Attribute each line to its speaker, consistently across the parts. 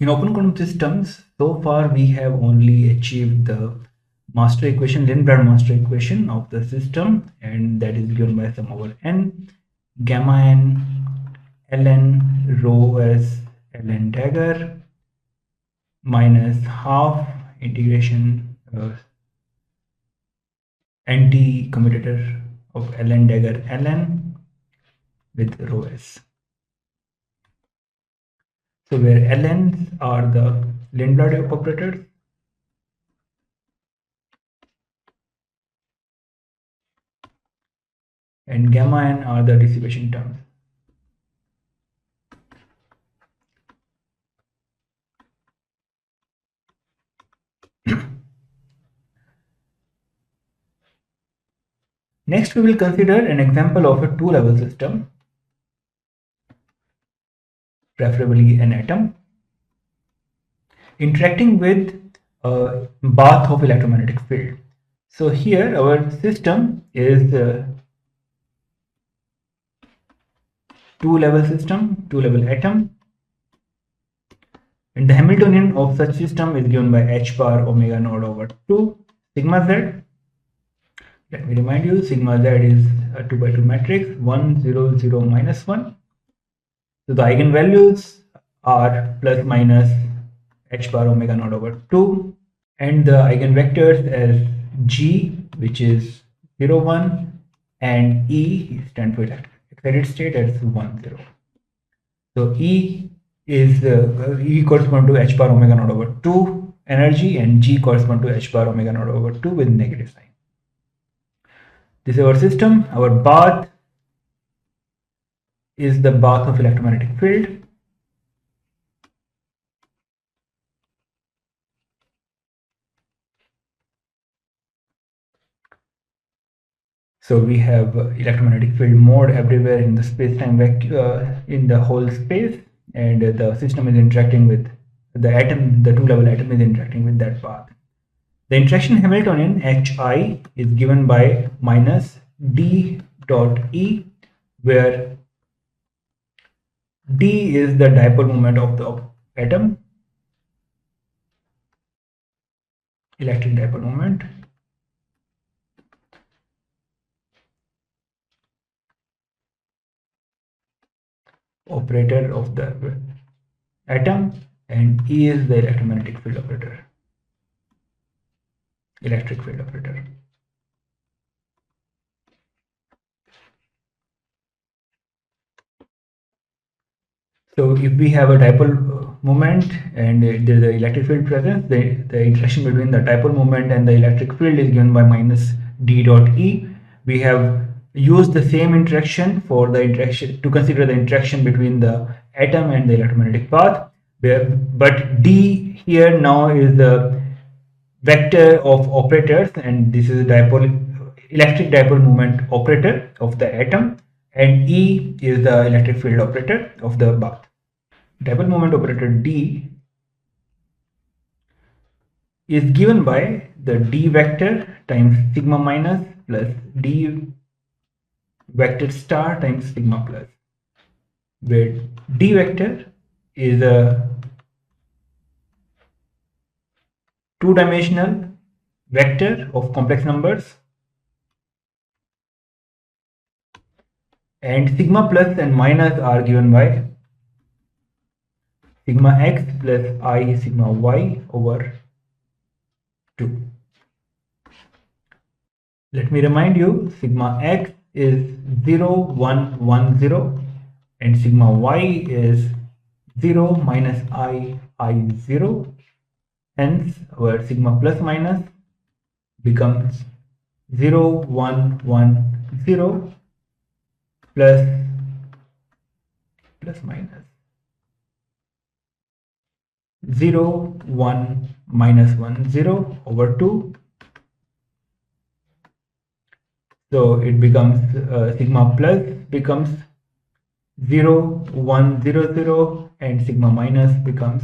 Speaker 1: In open quantum systems, so far we have only achieved the master equation, Lindblad master equation of the system, and that is given by sum over n, gamma n, ln rho s ln dagger minus half integration anti-commutator of ln dagger ln with rho s. So where ln's are the Lindblad operators and gamma n are the dissipation terms. Next, we will consider an example of a two-level system, preferably an atom, interacting with a bath of electromagnetic field. So here our system is a two-level system, two-level atom, and the Hamiltonian of such system is given by h bar omega naught over 2 sigma z. Let me remind you, sigma z is a 2 by 2 matrix, 1 0 0 minus 1. So the eigenvalues are plus minus h bar omega naught over 2, and the eigenvectors as g, which is 0 1, and e stand for excited state as 1 0. So e is e correspond to h bar omega naught over 2 energy, and g correspond to h bar omega naught over 2 with negative sign. This is our system. Our bath is the bath of electromagnetic field. So we have electromagnetic field mode everywhere in the space-time vacuum, in the whole space, and the system is interacting with the atom, the two-level atom is interacting with that path. The interaction Hamiltonian Hi is given by minus d dot E, where d is the dipole moment of the atom, electric dipole moment. Operator of the atom, and E is the electromagnetic field operator, electric field operator. So if we have a dipole moment and there is an electric field present, the interaction between the dipole moment and the electric field is given by minus d dot E. We have used the same interaction for the interaction to consider the interaction between the atom and the electromagnetic path, but d here now is the vector of operators, and this is a electric dipole moment operator of the atom, and E is the electric field operator of the bath. Dipole moment operator D is given by the D vector times sigma minus plus D vector star times sigma plus, where D vector is a two-dimensional vector of complex numbers, and sigma plus and minus are given by sigma x plus I sigma y over 2. Let me remind you, sigma x is 0 1 1 0 and sigma y is 0 minus I 0. Hence our sigma plus minus becomes 0 1 1 0 plus minus 0 1 minus 1 0 over 2. So it becomes sigma plus becomes 0 1 0 0 and sigma minus becomes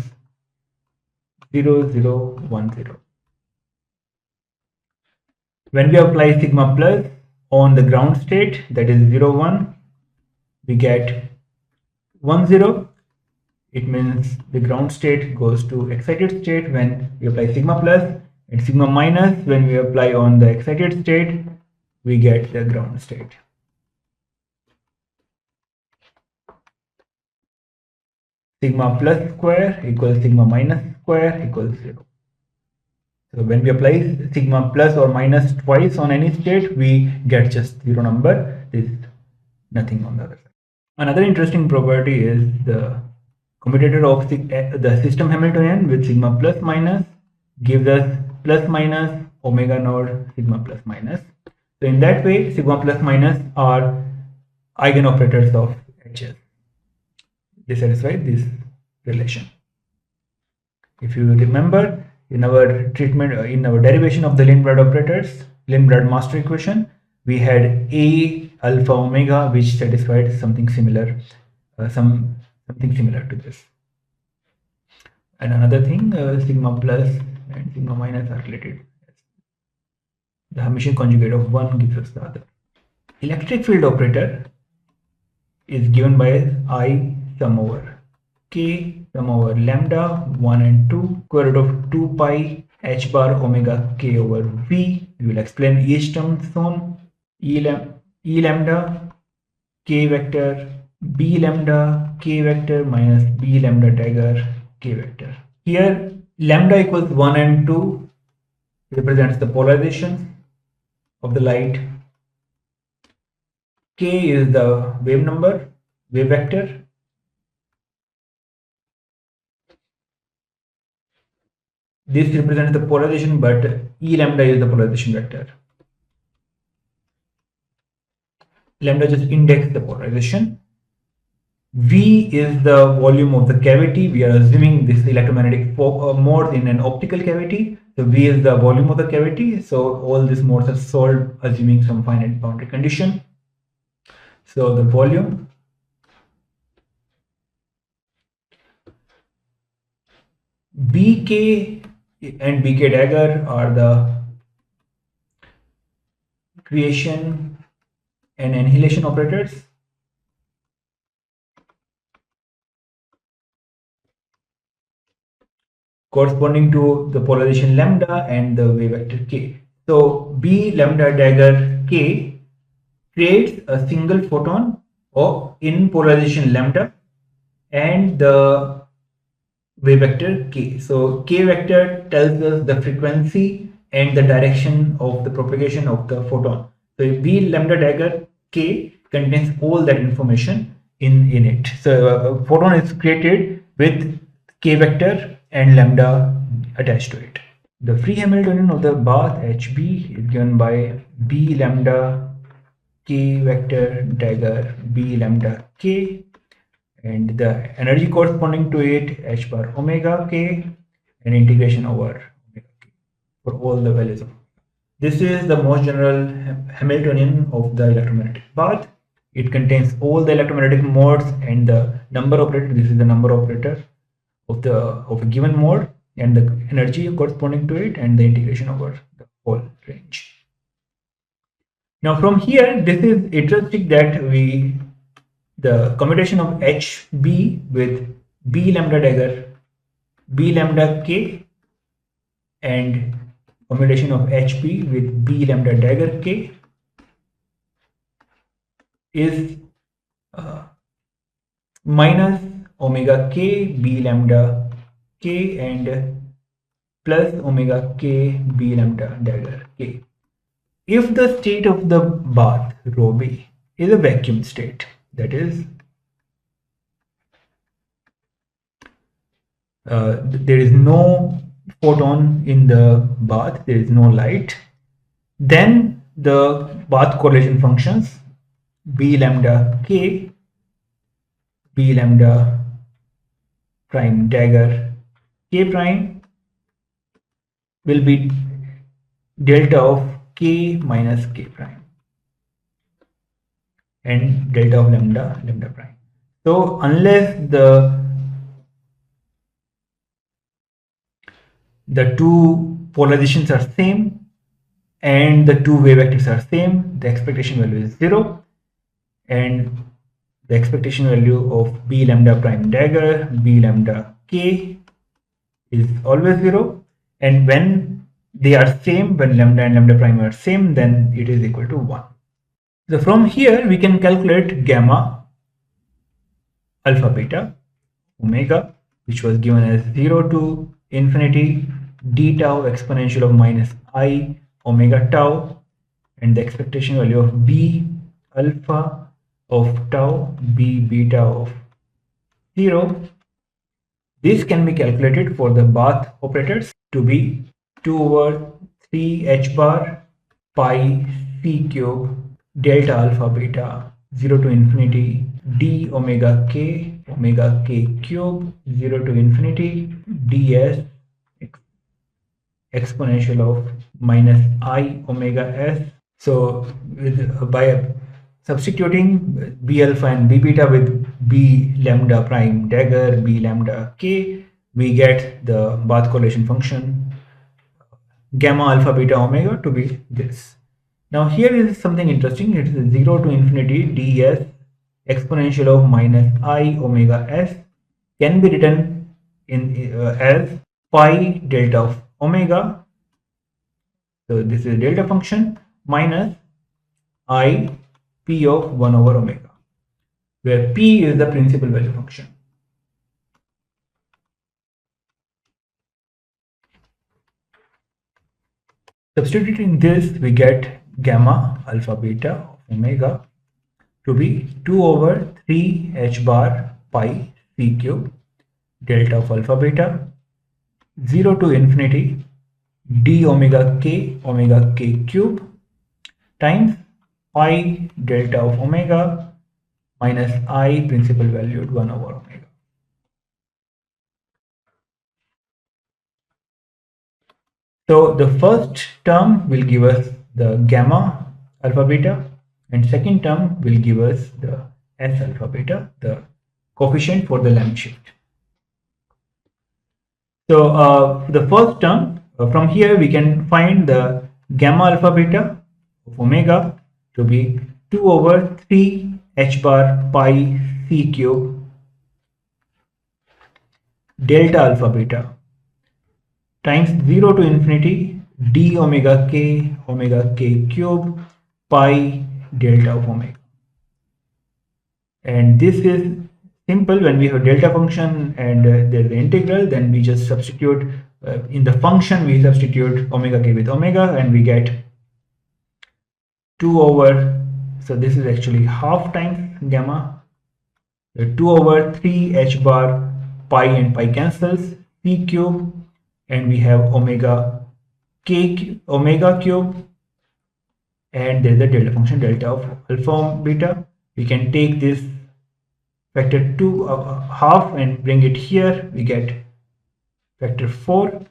Speaker 1: 0 0 1 0. When we apply sigma plus on the ground state, that is 0 1, we get 1 0. it means the ground state goes to excited state when we apply sigma plus, and sigma minus when we apply on the excited state, we get the ground state. Sigma plus square equals sigma minus square equals 0. So when we apply sigma plus or minus twice on any state, we get just 0 number. There is nothing on the other side. Another interesting property is the commutator of the system Hamiltonian with sigma plus minus gives us plus minus omega naught sigma plus minus. So in that way, sigma plus minus are eigenoperators of Hs. They satisfy this relation. If you remember, in our treatment, in our derivation of the Lindblad operators, Lindblad master equation, we had A alpha omega, which satisfied something similar, something similar to this. And another thing, sigma plus and sigma minus are related. The Hermitian conjugate of one gives us the other. Electric field operator is given by I sum over K sum over lambda 1 and 2 square root of 2 pi h bar omega k over v. We will explain each term soon. E lambda k vector b lambda k vector minus b lambda dagger k vector. Here lambda equals 1 and 2 represents the polarization of the light. K is the wave number, wave vector. This represents the polarization, but E lambda is the polarization vector. Lambda just indexes the polarization. V is the volume of the cavity. We are assuming this electromagnetic mode in an optical cavity. So V is the volume of the cavity. So all these modes are solved assuming some finite boundary condition. So the volume Bk and Bk dagger are the creation and annihilation operators. Corresponding to the polarization lambda and the wave vector k. So B lambda dagger k creates a single photon or in polarization lambda and the wave vector k. So k vector tells us the frequency and the direction of the propagation of the photon. So B lambda dagger k contains all that information in it. So a photon is created with k vector and lambda attached to it. The free Hamiltonian of the bath HB is given by B lambda k vector dagger B lambda k, and the energy corresponding to it h bar omega k, and integration over omega k for all the values of. This is the most general Hamiltonian of the electromagnetic path. It contains all the electromagnetic modes and the number operator. This is the number operator of a given mode and the energy corresponding to it and the integration over the whole range. Now from here, this is interesting that the commutation of HB with B lambda dagger B lambda k and commutation of HB with B lambda dagger k is minus omega k B lambda k and plus omega k B lambda dagger k. If the state of the bath rho b is a vacuum state, that is there is no photon in the bath, there is no light, then the bath correlation functions B lambda k B lambda prime dagger k prime will be delta of k minus k prime and delta of lambda prime. So unless the two polarizations are same and the two wave vectors are same, the expectation value is 0, and the expectation value of b lambda prime dagger, b lambda k is always 0, and when they are same, when lambda and lambda prime are same, then it is equal to 1. So from here we can calculate gamma alpha beta omega, which was given as 0 to infinity d tau exponential of minus I omega tau, and the expectation value of b alpha of tau, b beta of 0. This can be calculated for the Bath operators to be 2 over 3 h bar pi c cube delta alpha beta 0 to infinity d omega k cube 0 to infinity ds exponential of minus I omega s. So by substituting b alpha and b beta with b lambda prime dagger, b lambda k, we get the Bath correlation function gamma alpha beta omega to be this. Now here is something interesting. It is 0 to infinity ds exponential of minus I omega s can be written in as pi delta of omega. So this is delta function minus I p of 1 over omega, where p is the principal value function. Substituting this, we get gamma alpha beta of omega to be 2 over 3 h bar pi c cube delta of alpha beta 0 to infinity d omega k cube times pi delta of omega minus I principal valued 1 over omega. So the first term will give us the gamma alpha beta, and second term will give us the s alpha beta, the coefficient for the lamp shift. So the first term, from here we can find the gamma alpha beta of omega to be 2 over 3 h bar pi c cube delta alpha beta times 0 to infinity d omega k cube pi delta of omega. And this is simple. When we have delta function and there's the integral, then we just substitute in the function, we substitute omega k with omega, and we get 2 over, so this is actually half times gamma, 2 over 3 h bar pi and pi cancels, c cube, and we have omega cube, and there's a delta function delta of alpha beta. We can take this factor 2 half and bring it here, we get factor 4.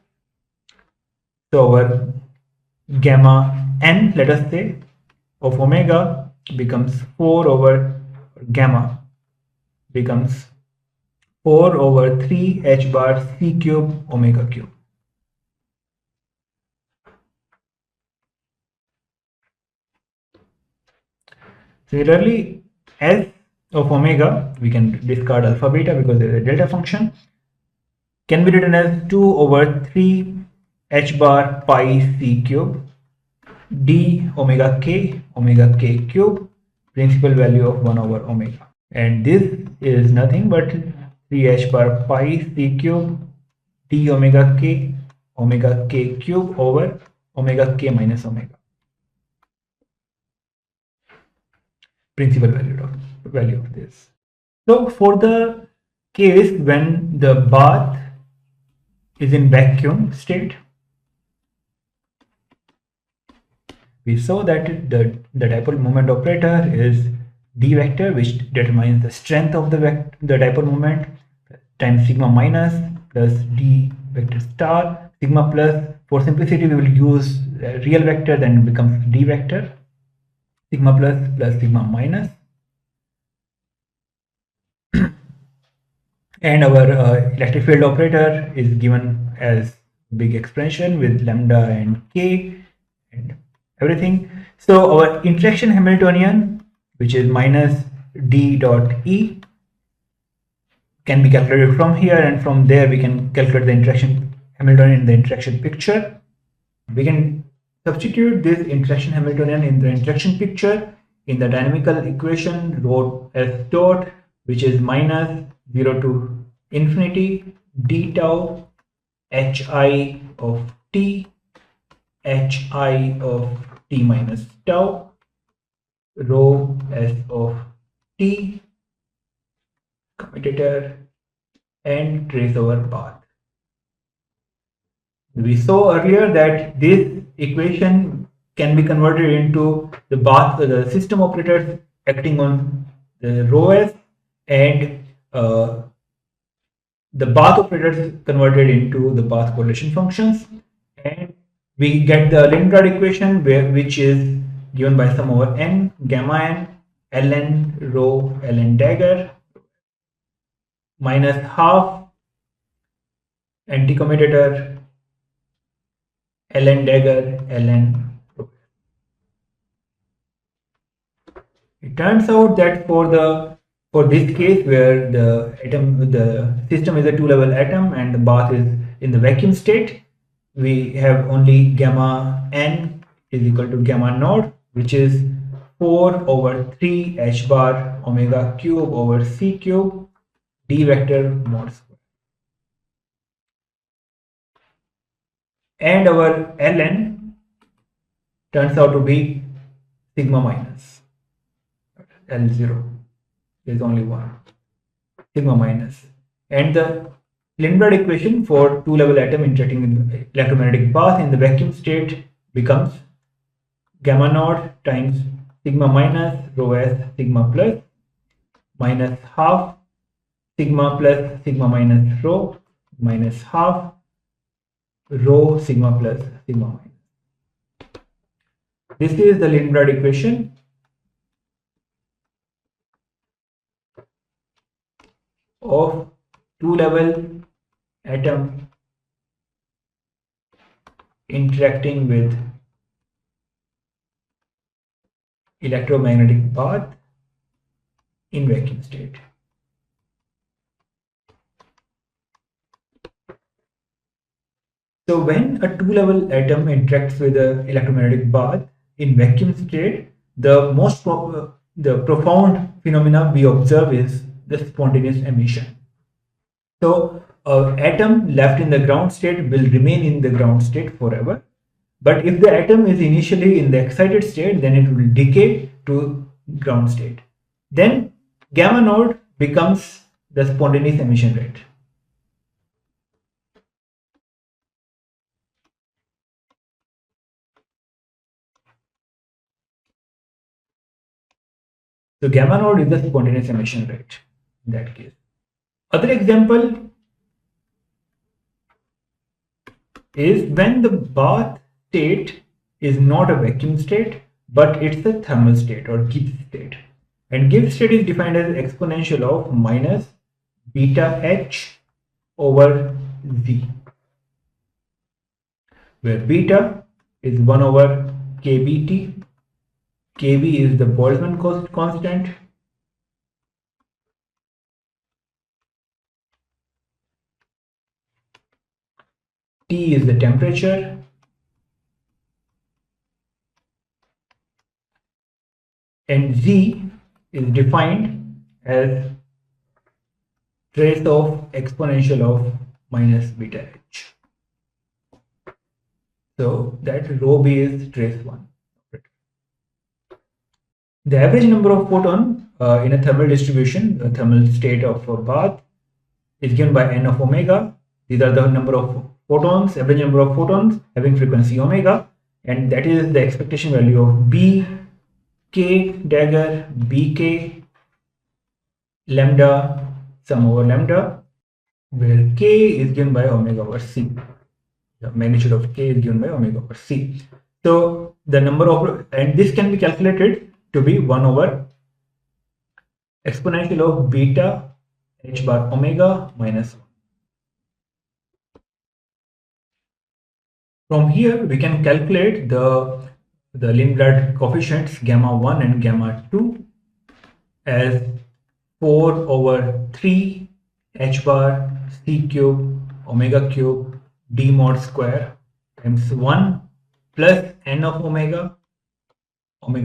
Speaker 1: So our gamma n, let us say, of omega becomes 4 over gamma becomes 4 over 3 h bar c cube omega cube. Similarly, s of omega, we can discard alpha beta because there is a delta function, can be written as 2 over 3 h bar pi c cube d omega k cube principal value of 1 over omega, and this is nothing but 3 h bar pi c cube d omega k cube over omega k minus omega, principal value of this. So for the case when the bath is in vacuum state, we saw that the dipole moment operator is d vector, which determines the strength of the dipole moment, times sigma minus plus d vector star, sigma plus, for simplicity we will use real vector, then it becomes d vector, sigma plus sigma minus, and our electric field operator is given as big expression with lambda and k and everything. So our interaction Hamiltonian, which is minus d dot e can be calculated from here, and from there we can calculate the interaction Hamiltonian in the interaction picture. We can substitute this interaction Hamiltonian in the interaction picture in the dynamical equation rho s dot, which is minus 0 to infinity d tau hi of t hi of t minus tau rho s of t commutator and trace over path. We saw earlier that this equation can be converted into the system operators acting on the rho s, and the path operators converted into the path correlation functions, and we get the Leningrad equation which is given by sum over n gamma n ln rho ln dagger minus half anticommutator ln dagger ln rho. It turns out that for this case where the system is a two-level atom and the bath is in the vacuum state, we have only gamma n is equal to gamma naught, which is 4 over 3 h bar omega cube over c cube d vector mod square. And our ln turns out to be sigma minus L0. There is only one sigma minus, and the Leningrad equation for two-level atom interacting in the electromagnetic path in the vacuum state becomes gamma naught times sigma minus rho s sigma plus minus half sigma plus sigma minus rho minus half rho sigma plus sigma minus. This is the Leningrad equation of two-level atom interacting with electromagnetic path in vacuum state. So when a two-level atom interacts with an electromagnetic path in vacuum state, the profound phenomena we observe is the spontaneous emission. So an atom left in the ground state will remain in the ground state forever. But if the atom is initially in the excited state, then it will decay to ground state. Then gamma naught becomes the spontaneous emission rate. So gamma naught is the spontaneous emission rate in that case. Other example is when the bath state is not a vacuum state, but it's a thermal state or Gibbs state. And Gibbs state is defined as exponential of minus beta h over z, where beta is 1 over kbt, kb is the Boltzmann constant, T is the temperature, and Z is defined as trace of exponential of minus beta h. So that rho b is trace 1. The average number of photon in a thermal distribution, the thermal state of a bath, is given by n of omega. These are the number of photons, average number of photons having frequency omega, and that is the expectation value of b k dagger bk lambda sum over lambda, where k is given by omega over c. The magnitude of k is given by omega over c. So the number of, and this can be calculated to be 1 over exponential of beta h bar omega minus 1. From here we can calculate the Leningrad coefficients gamma 1 and gamma 2, as 4 over 3 h bar c cube omega cube d mod square times 1 plus n of omega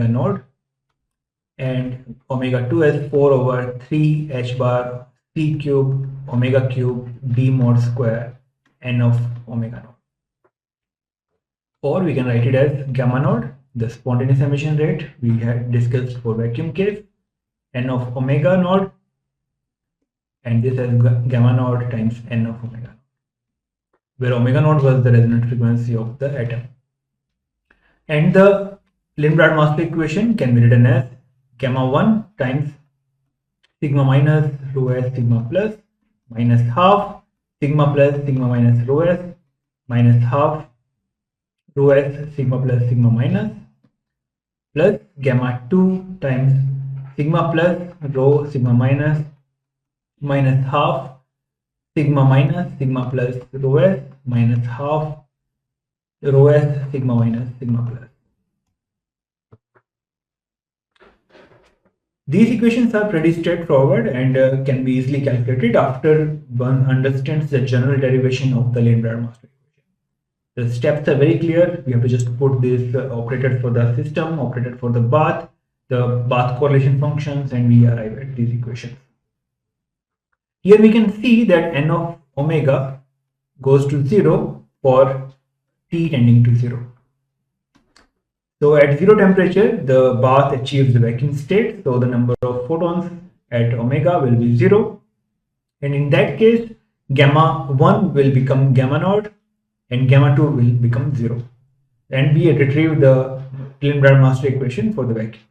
Speaker 1: naught, and omega 2 as 4 over 3 h bar c cube omega cube d mod square n of omega naught. Or we can write it as gamma naught, the spontaneous emission rate we had discussed for vacuum case, n of omega naught, and this as gamma naught times n of omega, where omega naught was the resonant frequency of the atom. And the Lindblad mass equation can be written as gamma 1 times sigma minus rho s sigma plus minus half sigma plus sigma minus rho s minus half rho s sigma plus sigma minus plus gamma 2 times sigma plus rho sigma minus minus half sigma minus sigma plus rho s minus half rho s sigma minus sigma plus. These equations are pretty straightforward and can be easily calculated after one understands the general derivation of the Lindblad mass equation. The steps are very clear. We have to just put this operator for the system, operator for the bath correlation functions, and we arrive at these equations. Here we can see that n of omega goes to 0 for t tending to 0. So at 0 temperature, the bath achieves the vacuum state. So the number of photons at omega will be 0. And in that case, gamma 1 will become gamma naught and gamma 2 will become 0. And we retrieve the Lindblad mass equation for the vacuum.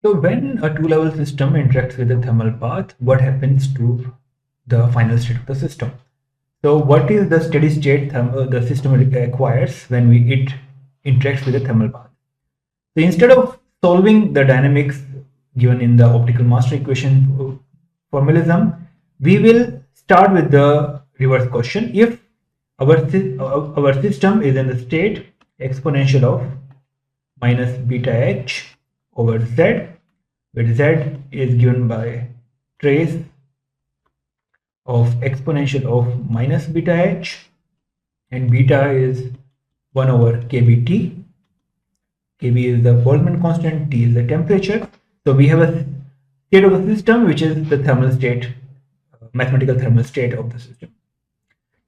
Speaker 1: So when a two-level system interacts with a thermal bath, what happens to the final state of the system? So what is the steady state the system acquires when it interacts with a thermal bath? So instead of solving the dynamics given in the optical mass equation formalism, we will start with the reverse question. If our system is in the state exponential of minus beta h over z, where z is given by trace of exponential of minus beta h, and beta is 1 over kBt. Kb is the Boltzmann constant, T is the temperature. So we have a state of the system which is the thermal state, mathematical thermal state of the system.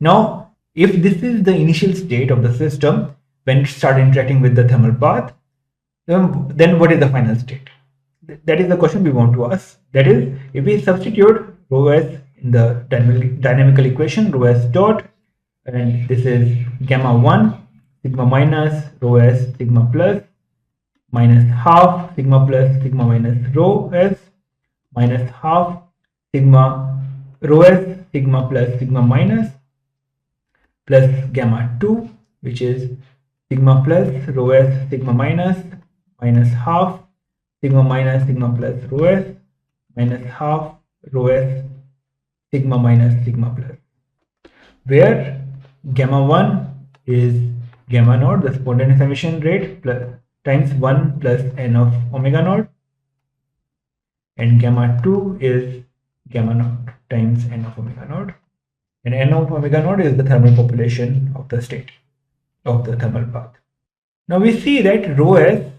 Speaker 1: Now, if this is the initial state of the system when it starts interacting with the thermal bath, then what is the final state? That is the question we want to ask. That is, if we substitute rho s in the dynamical equation, rho s dot, and this is gamma 1 sigma minus rho s sigma plus minus half sigma plus sigma minus rho s minus half sigma rho s sigma plus sigma minus plus gamma 2, which is sigma plus rho s sigma minus minus half sigma minus sigma plus rho s minus half rho s sigma minus sigma plus, where gamma 1 is gamma naught, the spontaneous emission rate, plus times 1 plus n of omega naught, and gamma 2 is gamma naught times n of omega naught, and n of omega naught is the thermal population of the state of the thermal bath. Now we see that rho s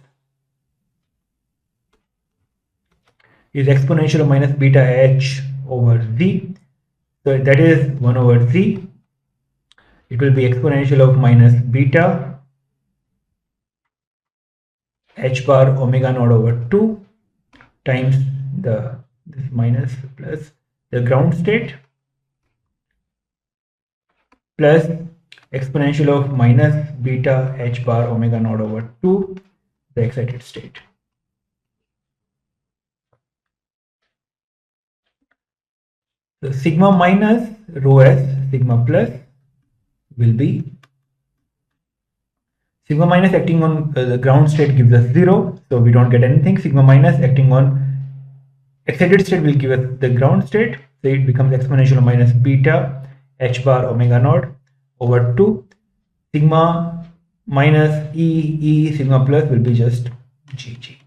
Speaker 1: is exponential of minus beta h over z. So that is 1 over z. It will be exponential of minus beta h bar omega naught over 2 times this minus plus the ground state plus exponential of minus beta h bar omega naught over 2 the excited state. So sigma minus rho s sigma plus will be sigma minus acting on the ground state gives us 0, so we don't get anything. Sigma minus acting on excited state will give us the ground state, so it becomes exponential of minus beta h bar omega naught over 2. Sigma minus E sigma plus will be just GG.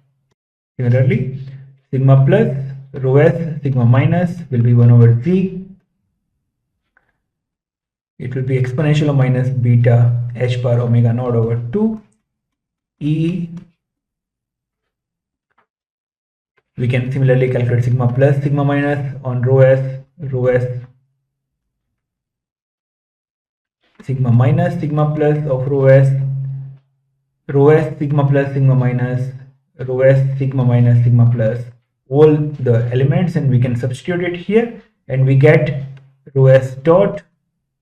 Speaker 1: Similarly, sigma plus rho s sigma minus will be 1 over Z. It will be exponential of minus beta h bar omega naught over 2 E. We can similarly calculate sigma plus sigma minus on rho s sigma minus sigma plus of rho s sigma plus sigma minus rho s sigma minus sigma plus all the elements, and we can substitute it here and we get rho s dot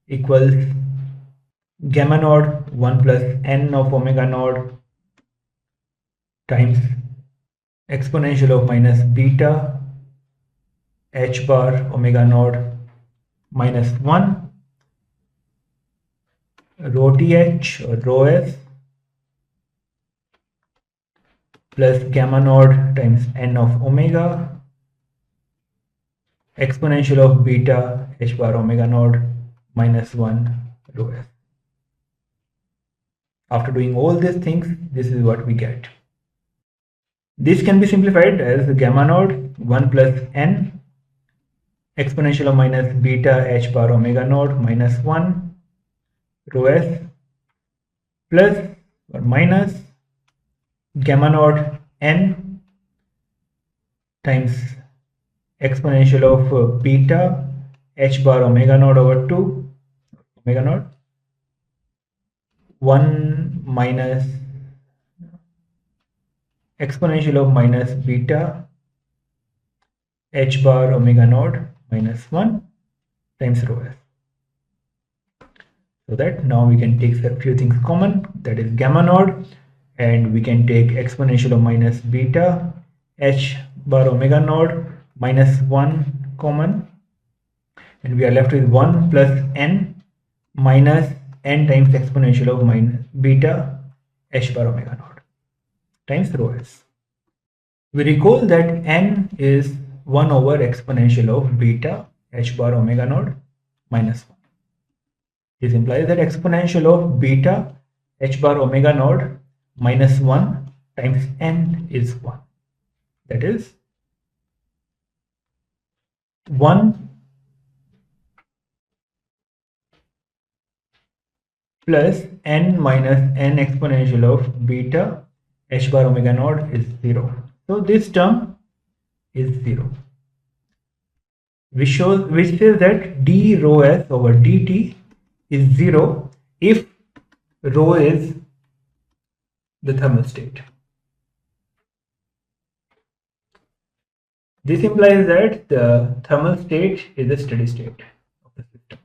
Speaker 1: equals gamma naught 1 plus n of omega naught times exponential of minus beta h bar omega naught minus 1 rho th or rho s plus gamma naught times n of omega exponential of beta h bar omega naught minus 1 rho s. After doing all these things, this is what we get. This can be simplified as gamma naught 1 plus n exponential of minus beta h bar omega naught minus 1 rho s plus or minus gamma naught n times exponential of beta h bar omega naught over 2 omega naught 1 minus exponential of minus beta h bar omega naught minus 1 times rho s. So that now we can take a few things common, that is gamma naught, and we can take exponential of minus beta h bar omega naught minus 1 common, and we are left with 1 plus n minus n times exponential of minus beta h bar omega naught times rho s. We recall that n is 1 over exponential of beta h bar omega naught minus 1. This implies that exponential of beta h bar omega naught minus 1 times n is 1. That is 1 plus n minus n exponential of beta h bar omega naught is 0. So this term is 0. Which says that d rho s over dt is 0 if rho is the thermal state. This implies that the thermal state is a steady state of the system.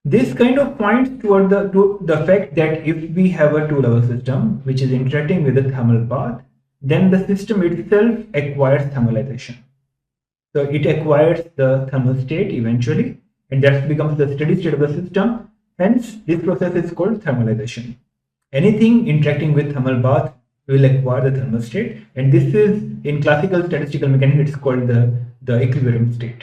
Speaker 1: This kind of points toward the fact that if we have a two-level system which is interacting with the thermal path, then the system itself acquires thermalization. So it acquires the thermal state eventually, and that becomes the steady state of the system. Hence, this process is called thermalization. Anything interacting with thermal path will acquire the thermal state, and this is in classical statistical mechanics, it's called the equilibrium state.